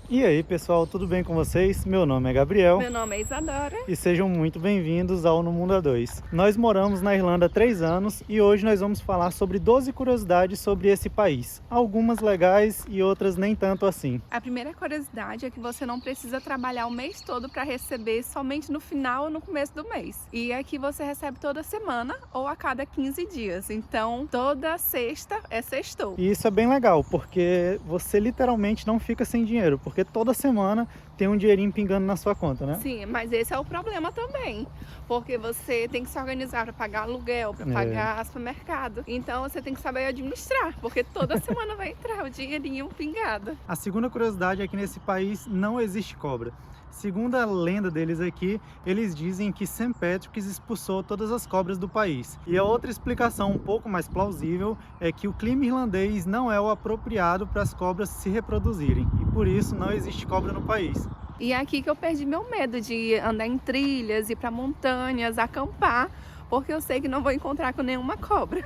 E aí, pessoal, tudo bem com vocês? Meu nome é Gabriel Meu nome é Isadora. e sejam muito bem-vindos ao No Mundo a 2. Nós moramos na Irlanda há 3 anos e hoje nós vamos falar sobre 12 curiosidades sobre esse país. Algumas legais e outras nem tanto assim. A primeira curiosidade é que você não precisa trabalhar o mês todo para receber somente no final ou no começo do mês. E aqui você recebe toda semana ou a cada 15 dias. Então, toda sexta é sextou. E isso é bem legal, porque você literalmente não fica sem dinheiro, porque toda semana tem um dinheirinho pingando na sua conta, né? Sim, mas esse é o problema também, porque você tem que se organizar para pagar aluguel, para pagar supermercado. Então você tem que saber administrar, porque toda semana vai entrar o dinheirinho pingado. A segunda curiosidade é que nesse país não existe cobra. Segundo a lenda deles aqui, eles dizem que St. Patrick's expulsou todas as cobras do país. E a outra explicação um pouco mais plausível é que o clima irlandês não é o apropriado para as cobras se reproduzirem. E por isso não existe cobra no país. E é aqui que eu perdi meu medo de andar em trilhas, ir para montanhas, acampar, porque eu sei que não vou encontrar com nenhuma cobra.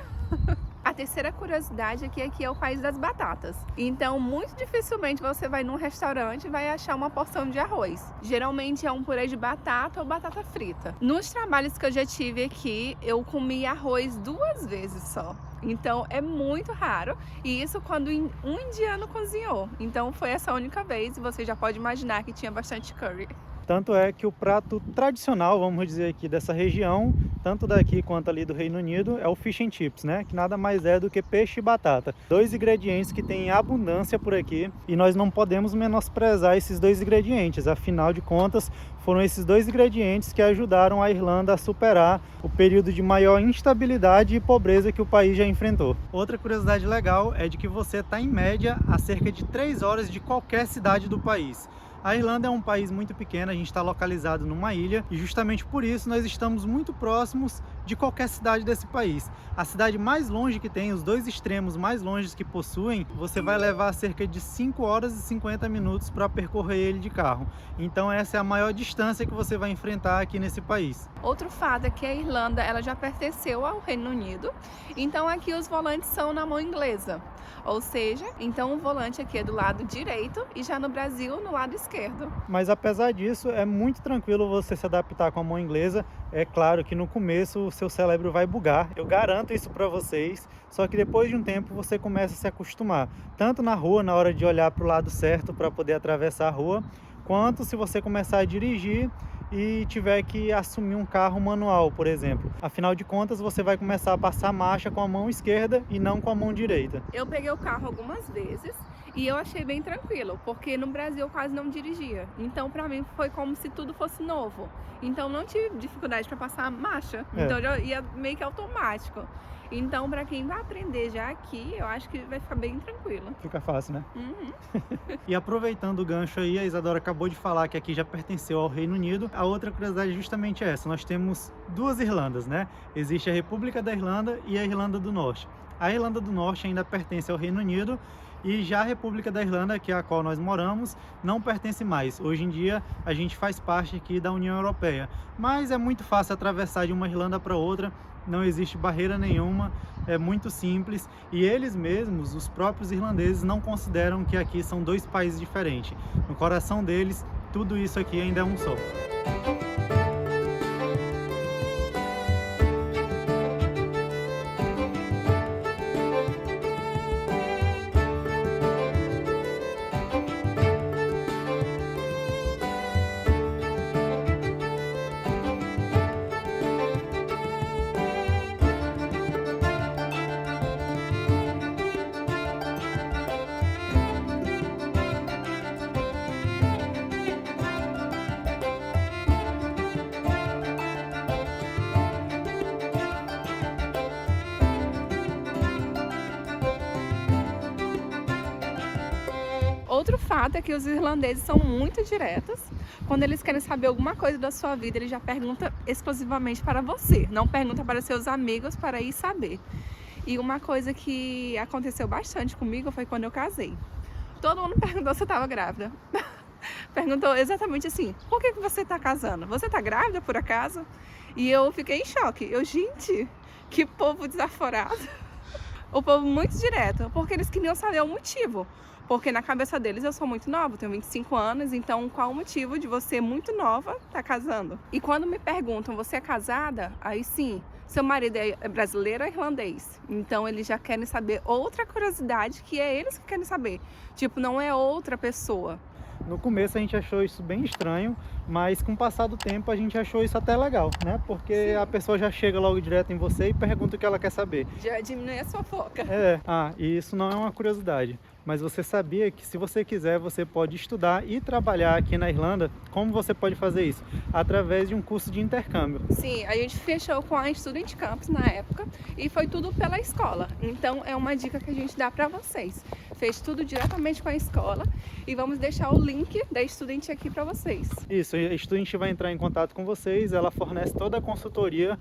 A terceira curiosidade é que aqui é o país das batatas. Então, muito dificilmente você vai num restaurante e vai achar uma porção de arroz. Geralmente é um purê de batata ou batata frita. Nos trabalhos que eu já tive aqui, eu comi arroz 2 vezes só. Então, é muito raro. E isso quando um indiano cozinhou. Então, foi essa única vez e você já pode imaginar que tinha bastante curry. Tanto é que o prato tradicional, vamos dizer aqui, dessa região, tanto daqui quanto ali do Reino Unido, é o fish and chips, né? Que nada mais é do que peixe e batata. 2 ingredientes que têm abundância por aqui e nós não podemos menosprezar esses 2 ingredientes. Afinal de contas, foram esses 2 ingredientes que ajudaram a Irlanda a superar o período de maior instabilidade e pobreza que o país já enfrentou. Outra curiosidade legal é de que você está em média a cerca de 3 horas de qualquer cidade do país. A Irlanda é um país muito pequeno, a gente está localizado numa ilha e justamente por isso nós estamos muito próximos de qualquer cidade desse país. A cidade mais longe que tem, os 2 extremos mais longes que possuem, você vai levar cerca de 5 horas e 50 minutos para percorrer ele de carro. Então essa é a maior distância que você vai enfrentar aqui nesse país. Outro fato é que a Irlanda ela já pertenceu ao Reino Unido, então aqui os volantes são na mão inglesa. Ou seja, então o volante aqui é do lado direito e já no Brasil no lado esquerdo. Mas apesar disso, é muito tranquilo você se adaptar com a mão inglesa. É claro que no começo o seu cérebro vai bugar, eu garanto isso para vocês, só que depois de um tempo você começa a se acostumar, tanto na rua, na hora de olhar para o lado certo para poder atravessar a rua, quanto se você começar a dirigir e tiver que assumir um carro manual, por exemplo. Afinal de contas, você vai começar a passar marcha com a mão esquerda e não com a mão direita. Eu peguei o carro algumas vezes e eu achei bem tranquilo, porque no Brasil eu quase não dirigia. Então, para mim, foi como se tudo fosse novo. Então, não tive dificuldade para passar a marcha. Então, já ia meio que automático. Então, para quem vai aprender já aqui, eu acho que vai ficar bem tranquilo. Fica fácil, né? Uhum. E aproveitando o gancho aí, a Isadora acabou de falar que aqui já pertenceu ao Reino Unido. A outra curiosidade é justamente essa. Nós temos 2 Irlandas, né? Existe a República da Irlanda e a Irlanda do Norte. A Irlanda do Norte ainda pertence ao Reino Unido e já a República da Irlanda, que é a qual nós moramos, não pertence mais. Hoje em dia a gente faz parte aqui da União Europeia, mas é muito fácil atravessar de uma Irlanda para outra, não existe barreira nenhuma, é muito simples e eles mesmos, os próprios irlandeses, não consideram que aqui são 2 países diferentes. No coração deles, tudo isso aqui ainda é um só. Outro fato é que os irlandeses são muito diretos. Quando eles querem saber alguma coisa da sua vida, eles já perguntam exclusivamente para você. Não pergunta para seus amigos para ir saber. E uma coisa que aconteceu bastante comigo foi quando eu casei. Todo mundo perguntou se eu estava grávida. Perguntou exatamente assim, por que você está casando? Você está grávida por acaso? E eu fiquei em choque. Gente, que povo desaforado. O povo muito direto, porque eles queriam saber o motivo. Porque na cabeça deles eu sou muito nova, eu tenho 25 anos, então qual o motivo de você muito nova estar casando? E quando me perguntam, você é casada? Aí sim, seu marido é brasileiro ou irlandês? Então eles já querem saber outra curiosidade que é eles que querem saber. Tipo, não é outra pessoa. No começo a gente achou isso bem estranho, mas com o passar do tempo a gente achou isso até legal, né? Porque a pessoa já chega logo direto em você e pergunta o que ela quer saber. Já diminui a sua foca. E isso não é uma curiosidade. Mas você sabia que se você quiser, você pode estudar e trabalhar aqui na Irlanda? Como você pode fazer isso? Através de um curso de intercâmbio. Sim, a gente fechou com a Student Campus na época e foi tudo pela escola. Então é uma dica que a gente dá para vocês. Fez tudo diretamente com a escola e vamos deixar o link da Student aqui para vocês. Isso, a Student vai entrar em contato com vocês, ela fornece toda a consultoria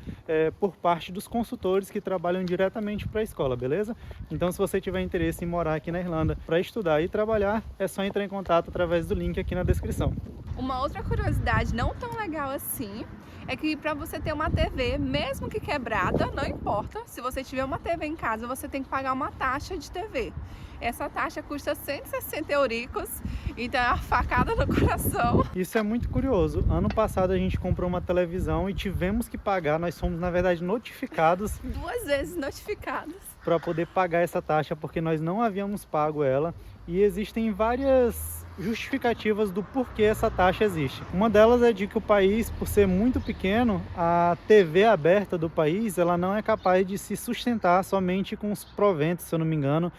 por parte dos consultores que trabalham diretamente para a escola, beleza? Então se você tiver interesse em morar aqui na Irlanda para estudar e trabalhar, é só entrar em contato através do link aqui na descrição. Uma outra curiosidade não tão legal assim é que para você ter uma TV, mesmo que quebrada, não importa, se você tiver uma TV em casa, você tem que pagar uma taxa de TV. Essa taxa custa 160 euricos, então é uma facada no coração. Isso é muito curioso. Ano passado a gente comprou uma televisão e tivemos que pagar, nós fomos na verdade notificados 2 vezes notificados para poder pagar essa taxa, porque nós não havíamos pago ela, e existem várias justificativas do porquê essa taxa existe. Uma delas é de que o país, por ser muito pequeno, a TV aberta do país, ela não é capaz de se sustentar somente com os proventos, se eu não me engano,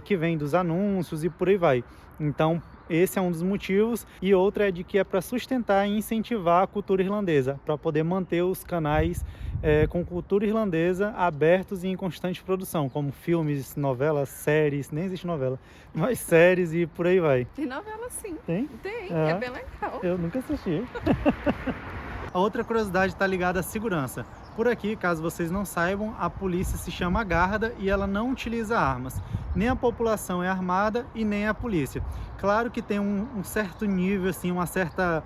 que vem dos anúncios e por aí vai. Então esse é um dos motivos, e outra é de que é para sustentar e incentivar a cultura irlandesa, para poder manter os canais com cultura irlandesa abertos e em constante produção, como filmes, novelas, séries, nem existe novela, mas séries e por aí vai. Tem novela sim. Tem? Tem, é bem legal. Eu nunca assisti. A outra curiosidade está ligada à segurança. Por aqui, caso vocês não saibam, a polícia se chama Garda e ela não utiliza armas. Nem a população é armada e nem a polícia. Claro que tem um certo nível, assim, uma certa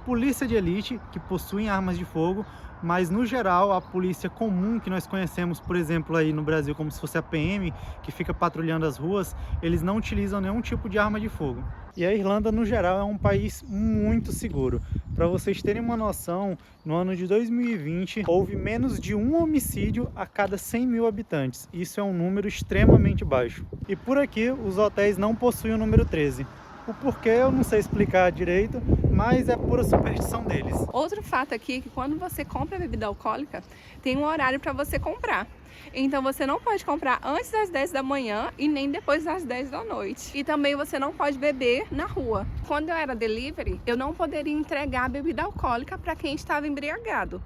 polícia de elite que possuem armas de fogo, mas no geral a polícia comum que nós conhecemos, por exemplo, aí no Brasil, como se fosse a PM, que fica patrulhando as ruas, eles não utilizam nenhum tipo de arma de fogo. E a Irlanda, no geral, é um país muito seguro. Para vocês terem uma noção, no ano de 2020, houve menos de um homicídio a cada 100 mil habitantes. Isso é um número extremamente baixo. E por aqui, os hotéis não possuem o número 13. O porquê eu não sei explicar direito, mas é pura superstição deles. Outro fato aqui é que quando você compra bebida alcoólica, tem um horário para você comprar. Então você não pode comprar antes das 10 da manhã e nem depois das 10 da noite. E também você não pode beber na rua. Quando eu era delivery, eu não poderia entregar bebida alcoólica para quem estava embriagado.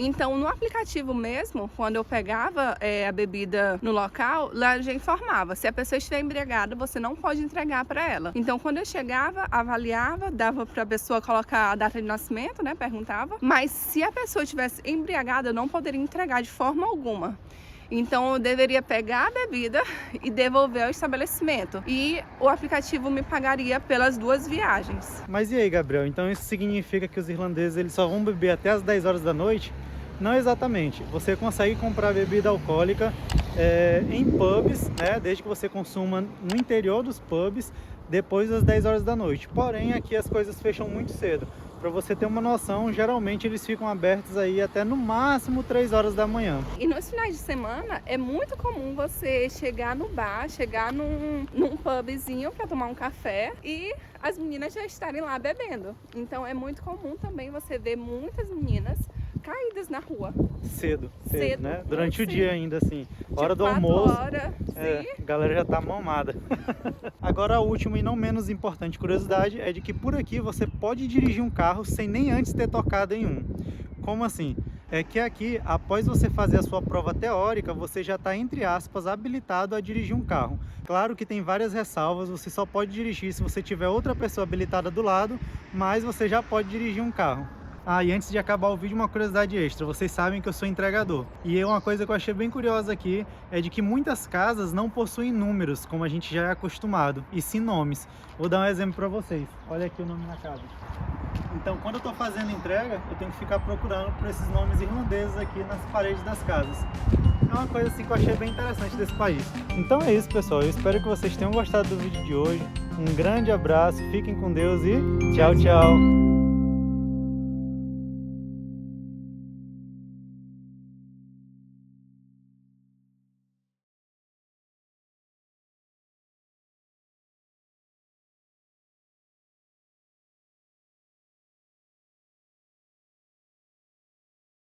Então, no aplicativo mesmo, quando eu pegava a bebida no local, lá já informava, se a pessoa estiver embriagada, você não pode entregar para ela. Então, quando eu chegava, avaliava, dava para a pessoa colocar a data de nascimento, né, perguntava. Mas se a pessoa estivesse embriagada, eu não poderia entregar de forma alguma. Então eu deveria pegar a bebida e devolver ao estabelecimento. E o aplicativo me pagaria pelas 2 viagens. Mas e aí, Gabriel? Então isso significa que os irlandeses eles só vão beber até as 10 horas da noite? Não exatamente. Você consegue comprar bebida alcoólica em pubs, né? Desde que você consuma no interior dos pubs, depois das 10 horas da noite. Porém, aqui as coisas fecham muito cedo. Para você ter uma noção, geralmente eles ficam abertos aí até no máximo 3 horas da manhã. E nos finais de semana é muito comum você chegar no bar, chegar num pubzinho para tomar um café e as meninas já estarem lá bebendo. Então é muito comum também você ver muitas meninas caídas na rua. Cedo, né? Durante o cedo. dia ainda, assim. Hora do 4 almoço. horas, A galera já tá mamada. Agora a última e não menos importante curiosidade é de que por aqui você pode dirigir um carro sem nem antes ter tocado em um. Como assim? É que aqui, após você fazer a sua prova teórica, você já está, entre aspas, habilitado a dirigir um carro. Claro que tem várias ressalvas, você só pode dirigir se você tiver outra pessoa habilitada do lado, mas você já pode dirigir um carro. E antes de acabar o vídeo, uma curiosidade extra. Vocês sabem que eu sou entregador. E uma coisa que eu achei bem curiosa aqui é de que muitas casas não possuem números, como a gente já é acostumado, e sim nomes. Vou dar um exemplo para vocês. Olha aqui o nome na casa. Então, quando eu estou fazendo entrega, eu tenho que ficar procurando por esses nomes irlandeses aqui nas paredes das casas. É uma coisa assim que eu achei bem interessante desse país. Então é isso, pessoal. Eu espero que vocês tenham gostado do vídeo de hoje. Um grande abraço, fiquem com Deus e tchau, tchau!